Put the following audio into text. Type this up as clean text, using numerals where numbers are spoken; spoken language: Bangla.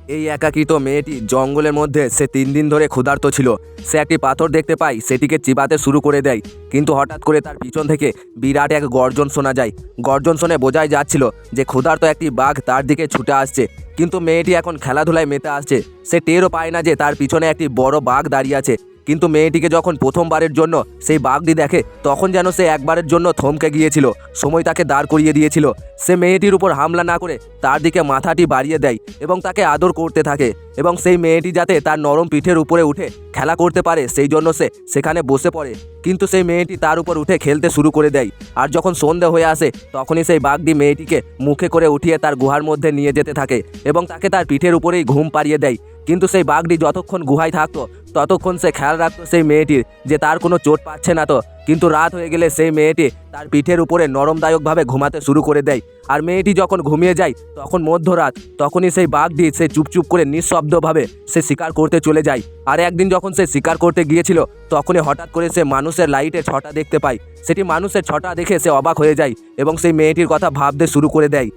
এই একাকিত মেয়েটি জঙ্গলের মধ্যে সে 3 দিন ধরে ক্ষুধার্ত ছিল। সে একটি পাথর দেখতে পায়, সেটিকে চিবাতে শুরু করে দেয়। কিন্তু হঠাৎ করে তার পিছন থেকে বিরাট এক গর্জন শোনা যায়। গর্জন শুনে বোঝাই যাচ্ছিল যে ক্ষুধার্ত একটি বাঘ তার দিকে ছুটে আসছে। কিন্তু মেয়েটি এখন খেলাধুলায় মেতে আসছে, সে টেরও পায় না যে তার পিছনে একটি বড় বাঘ দাঁড়িয়ে আছে। কিন্তু মেয়েটিকে যখন প্রথমবারের জন্য সেই বাঘটি দেখে, তখন যেন সে একবারের জন্য থমকে গিয়েছিল, সময় তাকে দাঁড় করিয়ে দিয়েছিল। সে মেয়েটির উপর হামলা না করে তার দিকে মাথাটি বাড়িয়ে দেয় এবং তাকে আদর করতে থাকে, এবং সেই মেয়েটি যাতে তার নরম পিঠের উপরে উঠে খেলা করতে পারে সেই জন্য সে সেখানে বসে পড়ে। কিন্তু সেই মেয়েটি তার উপর উঠে খেলতে শুরু করে দেয়। আর যখন সন্ধে হয়ে আসে, তখনই সেই বাঘটি মেয়েটিকে মুখে করে উঠিয়ে তার গুহার মধ্যে নিয়ে যেতে থাকে এবং তাকে তার পিঠের উপরেই ঘুম পাড়িয়ে দেয়। কিন্তু সেই বাঘটি যতক্ষণ গুহায় থাকতো, ততক্ষণ সে খেয়াল রাখতো সেই মেয়েটির যে তার কোনো চোট পাচ্ছে না তো। কিন্তু রাত হয়ে গেলে সেই মেয়েটি তার পিঠের উপরে নরমদায়কভাবে ঘুমাতে শুরু করে দেয়। আর মেয়েটি যখন ঘুমিয়ে যায়, তখন মধ্যরাত, তখনই সেই বাঘটি সে চুপচুপ করে নিঃশব্দভাবে সে শিকার করতে চলে যায়। আর একদিন যখন সে শিকার করতে গিয়েছিল, তখনই হঠাৎ করে সে মানুষের লাইটের ছটা দেখতে পায়। সেটি মানুষের ছটা দেখে সে অবাক হয়ে যায় এবং সেই মেয়েটির কথা ভাবতে শুরু করে দেয়।